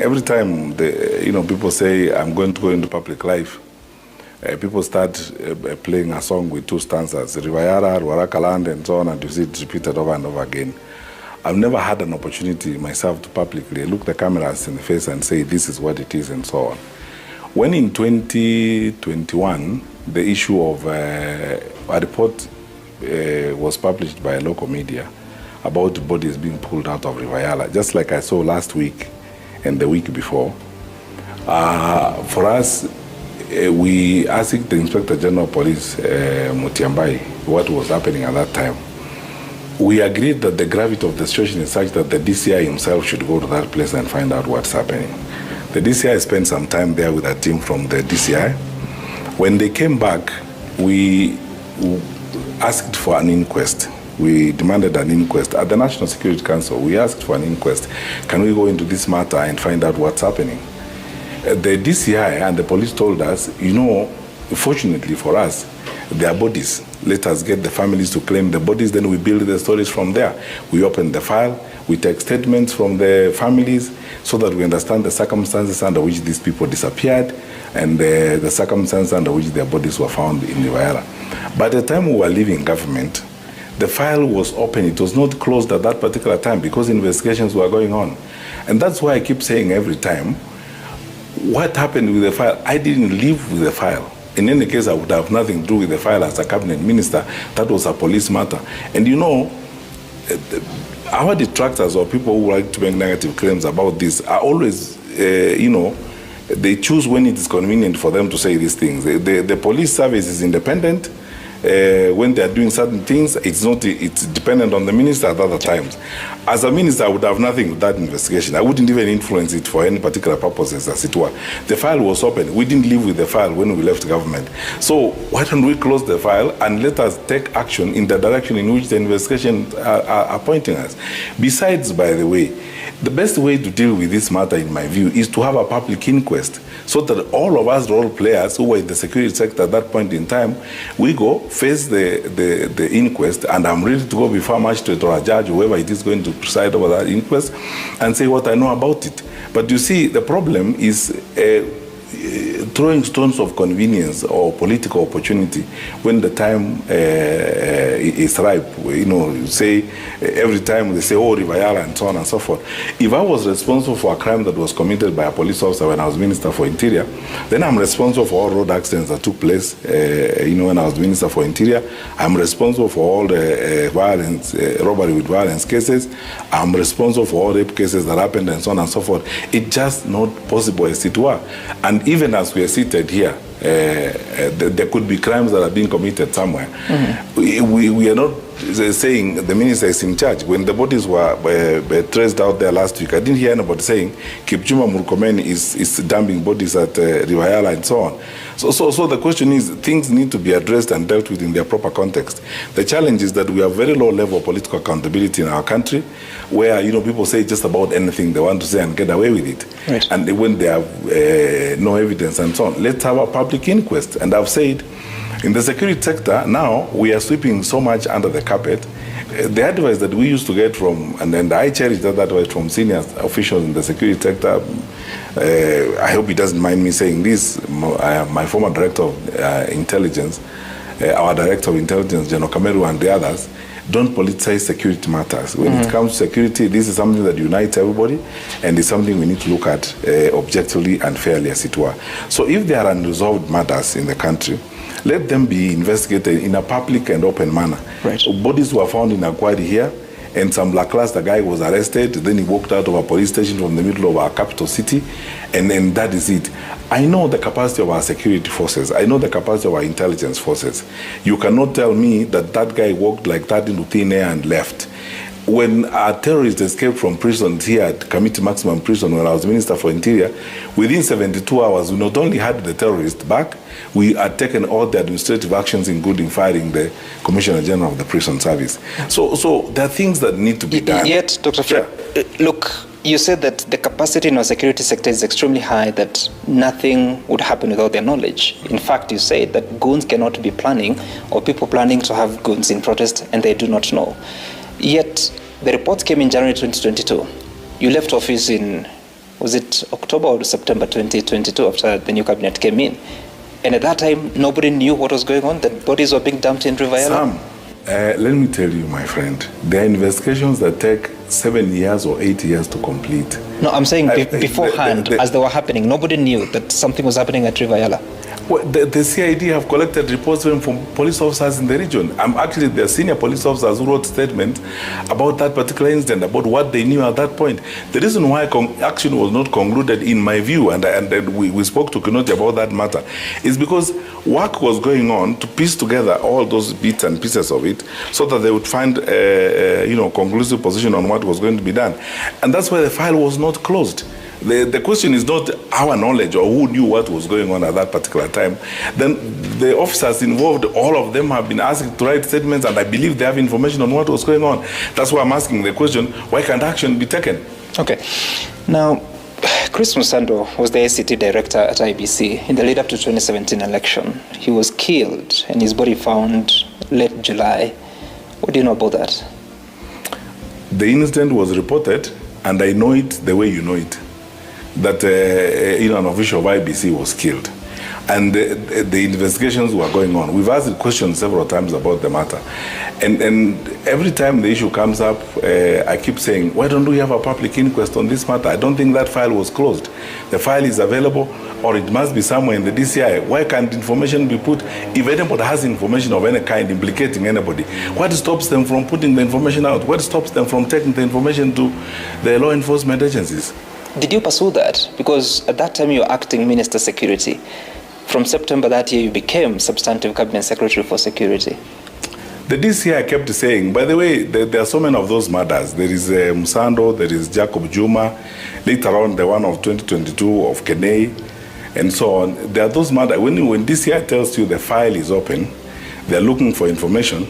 Every time people say I'm going to go into public life, people start playing a song with two stanzas, Rivayara, Ruarakaland, and so on, and you see it repeated over and over again. I've never had an opportunity myself to publicly look the cameras in the face and say this is what it is and so on. When in 2021, the issue of a report was published by a local media about bodies being pulled out of Yala, just like I saw last week and the week before. For us, we asked the Inspector General of Police, Matiang'i, what was happening at that time. We agreed that the gravity of the situation is such that the DCI himself should go to that place and find out what's happening. The DCI spent some time there with a team from the DCI. When they came back, we asked for an inquest. We demanded an inquest. At the National Security Council, we asked for an inquest. Can we go into this matter and find out what's happening? The DCI and the police told us, fortunately for us, their bodies. Let us get the families to claim the bodies, then we build the stories from there. We open the file, we take statements from the families so that we understand the circumstances under which these people disappeared and the circumstances under which their bodies were found in Yala. By the time we were leaving government, the file was open. It was not closed at that particular time because investigations were going on. And that's why I keep saying every time, what happened with the file? I didn't live with the file. In any case, I would have nothing to do with the file as a cabinet minister. That was a police matter. And our detractors or people who like to make negative claims about this are always, they choose when it is convenient for them to say these things. The police service is independent. When they are doing certain things, it's dependent on the minister at other times. As a minister, I would have nothing with that investigation. I wouldn't even influence it for any particular purposes, as it were. The file was open. We didn't live with the file when we left government. So why don't we close the file and let us take action in the direction in which the investigation are pointing us? Besides, by the way, the best way to deal with this matter, in my view, is to have a public inquest so that all of us role players who were in the security sector at that point in time, we go face the inquest, and I'm ready to go before a magistrate or a judge, whoever it is going to preside over that inquest, and say what I know about it. But you see, the problem is throwing stones of convenience or political opportunity when the time is ripe. Say every time they say, oh, Rivayala, and so on and so forth. If I was responsible for a crime that was committed by a police officer when I was Minister for Interior, then I'm responsible for all road accidents that took place, when I was Minister for Interior. I'm responsible for all the violence, robbery with violence cases. I'm responsible for all rape cases that happened and so on and so forth. It's just not possible, as it were. And even as we are seated here, there could be crimes that are being committed somewhere. Mm-hmm. We are not saying the minister is in charge. When the bodies were traced out there last week, I didn't hear anybody saying Kipchumba Murkomen is dumping bodies at Rivayala and so on. So the question is, things need to be addressed and dealt with in their proper context. The challenge is that we have very low level of political accountability in our country, where people say just about anything they want to say and get away with it. Right. And when they have no evidence and so on, let's have a public inquest. And I've said, in the security sector, now we are sweeping so much under the carpet. The advice that we used to get from, and I cherish that advice from senior officials in the security sector, I hope he doesn't mind me saying this, my former director of intelligence, our director of intelligence, General Kameru, and the others, don't politicize security matters. When it comes to security, this is something that unites everybody, and it's something we need to look at objectively and fairly, as it were. So if there are unresolved matters in the country, let them be investigated in a public and open manner. Right. So bodies were found in Akwari here, and some lackluster guy was arrested. Then he walked out of a police station from the middle of our capital city, and then that is it. I know the capacity of our security forces. I know the capacity of our intelligence forces. You cannot tell me that that guy walked like that into thin air and left. When our terrorists escaped from prison here at Kamiti Maximum Prison when I was Minister for Interior, within 72 hours, we not only had the terrorists back, we had taken all the administrative actions, including firing the Commissioner General of the Prison Service. So there are things that need to be done. Yet, Dr. Fred, look, you said that the capacity in our security sector is extremely high, that nothing would happen without their knowledge. In fact, you said that goons cannot be planning, or people planning to have goons in protest, and they do not know. Yet, the reports came in January 2022. You left office in was it October or September 2022 after the new cabinet came in? And at that time, nobody knew what was going on, that bodies were being dumped in River Yala? Sam, let me tell you, my friend, there are investigations that take 7 years or 8 years to complete. No, I'm saying beforehand, as they were happening, nobody knew that something was happening at River Yala. Well, the CID have collected reports from police officers in the region. Actually, the senior police officers who wrote statements about that particular incident, about what they knew at that point. The reason why action was not concluded, in my view, and we spoke to Kinoti about that matter, is because work was going on to piece together all those bits and pieces of it so that they would find a conclusive position on what was going to be done. And that's why the file was not closed. The question is not our knowledge or who knew what was going on at that particular time. Then the officers involved, all of them have been asked to write statements, and I believe they have information on what was going on. That's why I'm asking the question, why can't action be taken? Okay. Now, Chris Musando was the ACT director at IBC in the lead up to 2017 election. He was killed and his body found late July. What do you know about that? The incident was reported, and I know it the way you know it, that an official of IBC was killed. And the investigations were going on. We've asked questions several times about the matter. And every time the issue comes up, I keep saying, why don't we have a public inquest on this matter? I don't think that file was closed. The file is available, or it must be somewhere in the DCI. Why can't information be put? If anybody has information of any kind implicating anybody, what stops them from putting the information out? What stops them from taking the information to the law enforcement agencies? Did you pursue that? Because at that time you were acting Minister Security. From September that year, you became Substantive Cabinet Secretary for Security. The DCI kept saying, by the way, there are so many of those murders. There is Musando, there is Jacob Juma, later on the one of 2022 of Kenei, and so on. There are those murders. When DCI tells you the file is open, they're looking for information,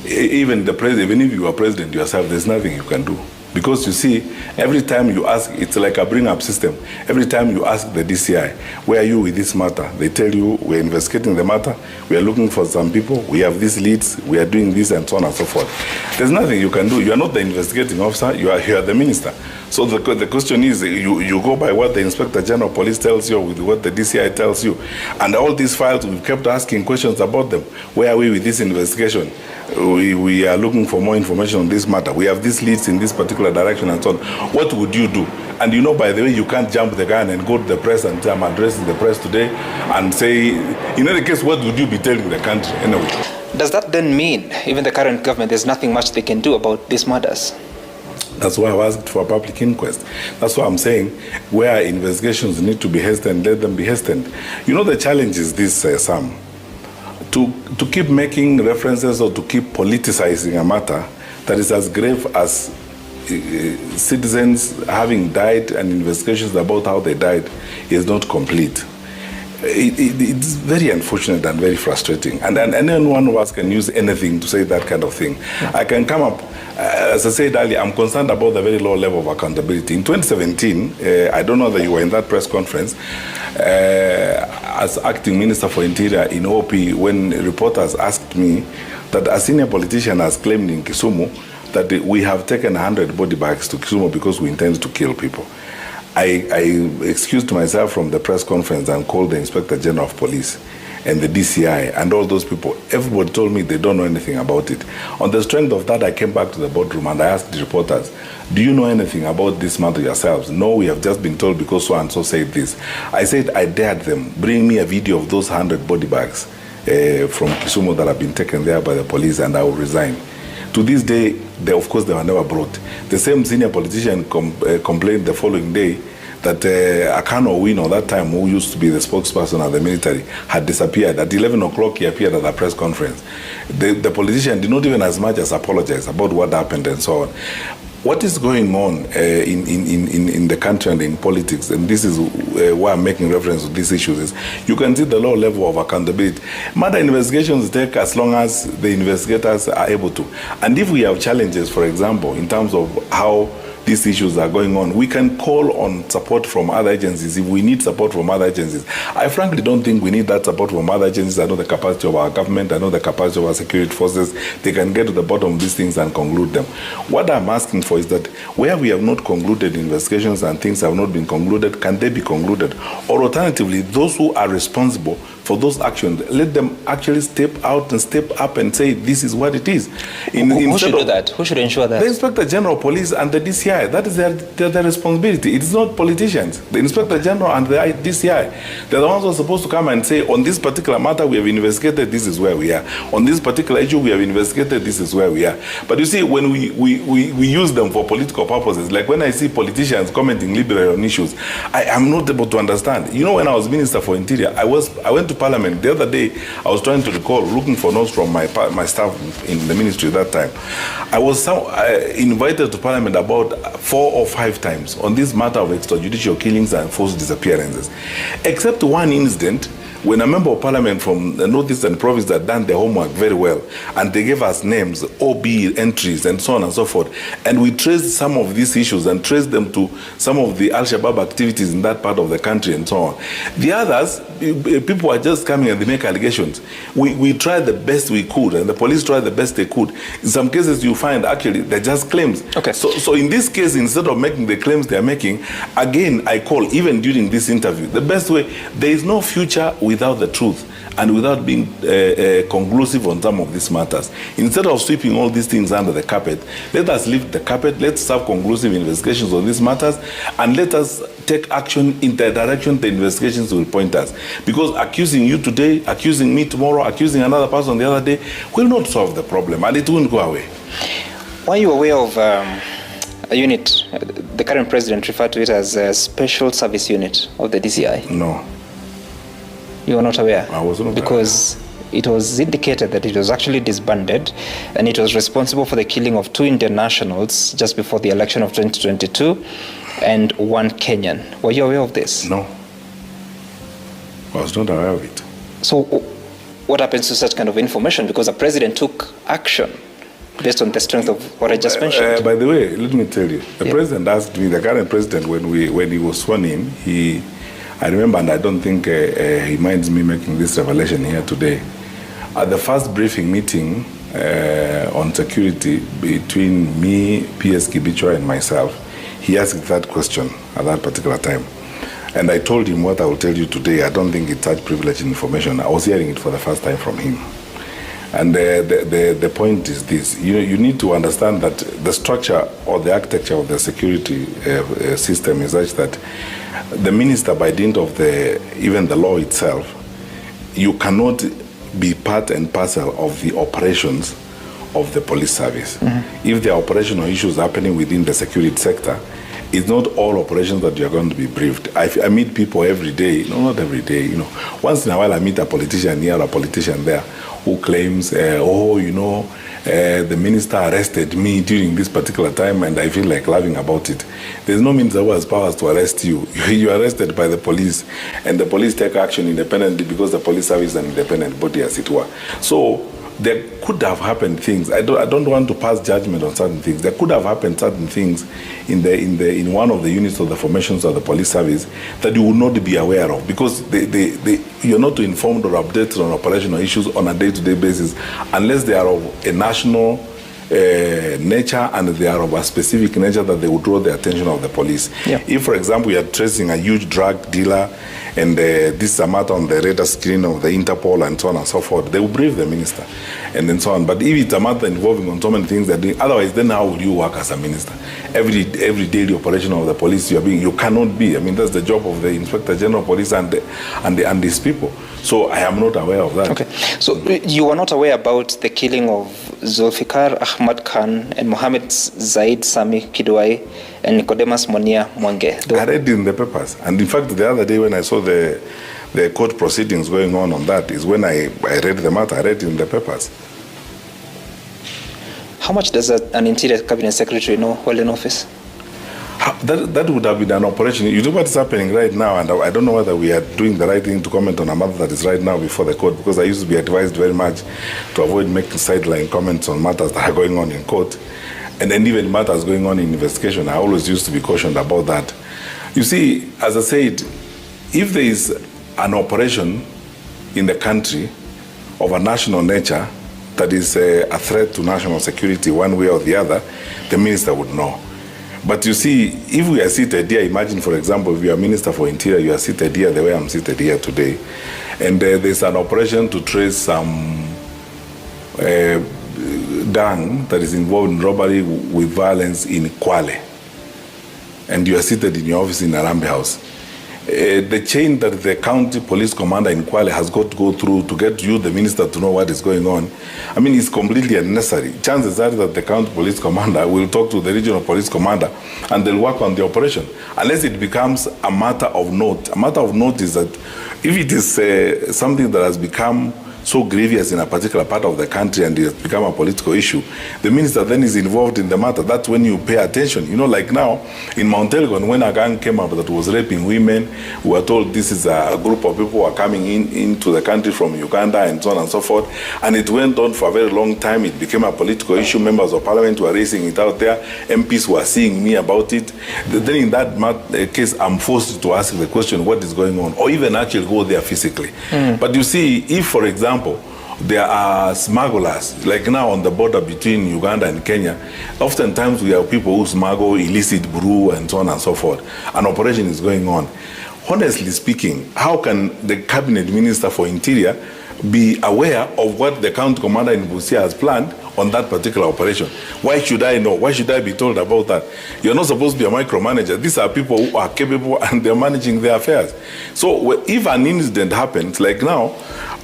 even the president, even if you are president yourself, there's nothing you can do. Because you see, every time you ask, it's like a bring-up system. Every time you ask the DCI, where are you with this matter? They tell you, we're investigating the matter, we are looking for some people, we have these leads, we are doing this, and so on and so forth. There's nothing you can do. You are not the investigating officer, you are the minister. So the question is, you go by what the Inspector General of Police tells you, with what the DCI tells you. And all these files, we've kept asking questions about them. Where are we with this investigation? We are looking for more information on this matter. We have these leads in this particular direction and so on. What would you do? And by the way, you can't jump the gun and go to the press and say, I'm addressing the press today and say, in any case, what would you be telling the country anyway? Does that then mean, even the current government, there's nothing much they can do about these matters? That's why I asked for a public inquest. That's why I'm saying, where investigations need to be hastened, let them be hastened. The challenge is this, Sam. To keep making references or to keep politicizing a matter that is as grave as citizens having died and investigations about how they died is not complete. It's very unfortunate and very frustrating. And anyone of us can use anything to say that kind of thing. I can come up, as I said earlier, I'm concerned about the very low level of accountability. In 2017, I don't know that you were in that press conference, as acting Minister for Interior in OP, when reporters asked me that a senior politician has claimed in Kisumu that we have taken 100 body bags to Kisumu because we intend to kill people. I excused myself from the press conference and called the Inspector General of Police and the DCI and all those people. Everybody told me they don't know anything about it. On the strength of that, I came back to the boardroom and I asked the reporters, do you know anything about this matter yourselves? No, we have just been told because so-and-so said this. I said I dared them, bring me a video of those 100 body bags from Kisumu that have been taken there by the police, and I will resign. To this day, of course, they were never brought. The same senior politician complained the following day that Akano Owino, that time, who used to be the spokesperson at the military, had disappeared. At 11 o'clock, he appeared at a press conference. The politician did not even as much as apologize about what happened and so on. What is going on in the country and in politics, and this is why I'm making reference to these issues, is you can see the low level of accountability. Murder investigations take as long as the investigators are able to. And if we have challenges, for example, in terms of how these issues are going on. We can call on support from other agencies if we need support from other agencies. I frankly don't think we need that support from other agencies. I know the capacity of our government, I know the capacity of our security forces. They can get to the bottom of these things and conclude them. What I'm asking for is that where we have not concluded investigations and things have not been concluded, can they be concluded? Or alternatively, those who are responsible for those actions, let them actually step out and step up and say this is what it is. Who should do that? Who should ensure that? The Inspector General of Police and the DCI. That is their responsibility. It is not politicians. The Inspector General and the DCI, they're the ones who are supposed to come and say, on this particular matter we have investigated, this is where we are. On this particular issue we have investigated, this is where we are. But you see, when we use them for political purposes, like when I see politicians commenting liberally on issues, I am not able to understand. You know, when I was Minister for Interior, I went to Parliament. The other day, I was trying to recall, looking for notes from my staff in the ministry that time. I was invited to Parliament about 4 or 5 times on this matter of extrajudicial killings and forced disappearances. Except one incident, when a member of Parliament from the Northeastern Province had done their homework very well, and they gave us names, OB entries, and so on and so forth, and we traced some of these issues and traced them to some of the Al-Shabaab activities in that part of the country and so on. The others, people are just coming and they make allegations. We tried the best we could, and the police tried the best they could. In some cases, you find actually they're just claims. Okay. So in this case, instead of making the claims they're making, again, I call, even during this interview, the best way, there is no future without the truth and without being conclusive on some of these matters. Instead of sweeping all these things under the carpet, let us lift the carpet, let's have conclusive investigations on these matters, and let us take action in the direction the investigations will point us. Because accusing you today, accusing me tomorrow, accusing another person the other day, will not solve the problem, and it won't go away. Were you aware of a unit, the current president referred to it as a special service unit of the DCI? No. You were not aware? I was not aware. Because it was indicated that it was actually disbanded and it was responsible for the killing of 2 Indian nationals just before the election of 2022 and 1 Kenyan. Were you aware of this? No. I was not aware of it. So what happens to such kind of information? Because the president took action based on the strength of what I just mentioned. By the way, let me tell you, the president asked me, the current president, when he was sworn in, I remember, and I don't think he minds me making this revelation here today. At the first briefing meeting on security between me, PS Kibichwa, and myself, he asked that question at that particular time. And I told him what I will tell you today. I don't think it's such privileged information. I was hearing it for the first time from him. And the point is this. You need to understand that the structure or the architecture of the security system is such that the minister, by dint of even the law itself, you cannot be part and parcel of the operations of the police service. Mm-hmm. If there are operational issues happening within the security sector, it's not all operations that you're going to be briefed. I meet people every day, not every day, once in a while I meet a politician here or a politician there who claims, the minister arrested me during this particular time and I feel like laughing about it. There's no minister who has powers to arrest you. You're arrested by the police, and the police take action independently because the police service is an independent body, as it were. So there could have happened things. I don't want to pass judgment on certain things. There could have happened certain things in one of the units of the formations of the police service that you would not be aware of, because you're not informed or updated on operational issues on a day-to-day basis unless they are of a national nature and they are of a specific nature that they would draw the attention of the police. Yeah. If, for example, you are tracing a huge drug dealer and this is a matter on the radar screen of the Interpol and so on and so forth, they will brief the minister and then so on. But if it's a matter involving on so many things that otherwise, then how would you work as a minister? Every daily operation of the police you cannot be. I mean, that's the job of the Inspector General of Police and these people. So I am not aware of that. Okay. So you are not aware about the killing of Zulfikar Ahmad Khan and Mohammed Zaid Sami Kidwai and Nicodemus Monia Mwange? I read it in the papers. And in fact, the other day when I saw the court proceedings going on that is when I read the matter. I read it in the papers. How much does an Interior Cabinet Secretary know while in office? That would have been an operation. You know what is happening right now, and I don't know whether we are doing the right thing to comment on a matter that is right now before the court, because I used to be advised very much to avoid making sideline comments on matters that are going on in court. and then even matters going on in investigation. I always used to be cautioned about that. You see, as I said, if there is an operation in the country of a national nature that is a threat to national security one way or the other, the minister would know. But you see, if we are seated here, imagine, for example, if you are Minister for Interior, you are seated here the way I'm seated here today, and there's an operation to trace some gang that is involved in robbery with violence in Kwale, and you are seated in your office in Arambe House. The chain that the county police commander in Kwale has got to go through to get you, the minister, to know what is going on, I mean, it's completely unnecessary. Chances are that the county police commander will talk to the regional police commander and they'll work on the operation, unless it becomes a matter of note. A matter of note is that if it is something that has become so grievous in a particular part of the country and it has become a political issue, the minister then is involved in the matter. That's when you pay attention. You know, like now in Mount Elgon, when a gang came up that was raping women, we were told this is a group of people who are coming into the country from Uganda and so on and so forth. And it went on for a very long time. It became a political issue. Members of parliament were raising it out there. MPs were seeing me about it. Then in that case, I'm forced to ask the question, what is going on? Or even actually go there physically. But you see, if, for example, there are smugglers, like now on the border between Uganda and Kenya, oftentimes we have people who smuggle illicit brew and so on and so forth. An operation is going on. Honestly speaking, how can the cabinet minister for Interior be aware of what the county commander in Busia has planned on that particular operation? Why should I know? Why should I be told about that? You're not supposed to be a micromanager. These are people who are capable and they're managing their affairs. So if an incident happens, like now,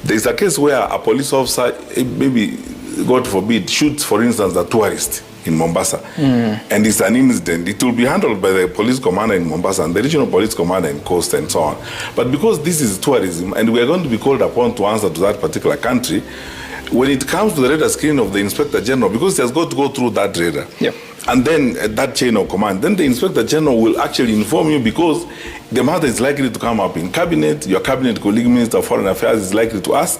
there's a case where a police officer, maybe, God forbid, shoots, for instance, a tourist in Mombasa, and it's an incident. It will be handled by the police commander in Mombasa and the regional police commander in Coast and so on. But because this is tourism and we are going to be called upon to answer to that particular country, when it comes to the radar screen of the Inspector General, because it has got to go through that radar, and then that chain of command, then the Inspector General will actually inform you, because the matter is likely to come up in cabinet. Your cabinet colleague, Minister of Foreign Affairs, is likely to ask,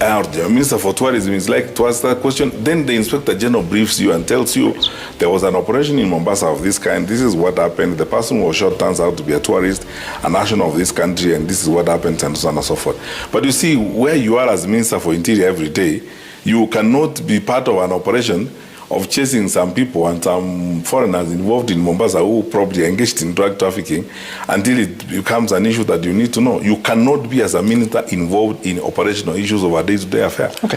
or the Minister for Tourism is likely to ask that question. Then the Inspector General briefs you and tells you there was an operation in Mombasa of this kind. This is what happened. The person who was shot turns out to be a tourist, a national of this country, and this is what happened, and so on and so forth. But you see, where you are as Minister for Interior every day, you cannot be part of an operation of chasing some people and some foreigners involved in Mombasa who probably engaged in drug trafficking until it becomes an issue that you need to know. You cannot be, as a minister, involved in operational issues of a day-to-day affair. Okay.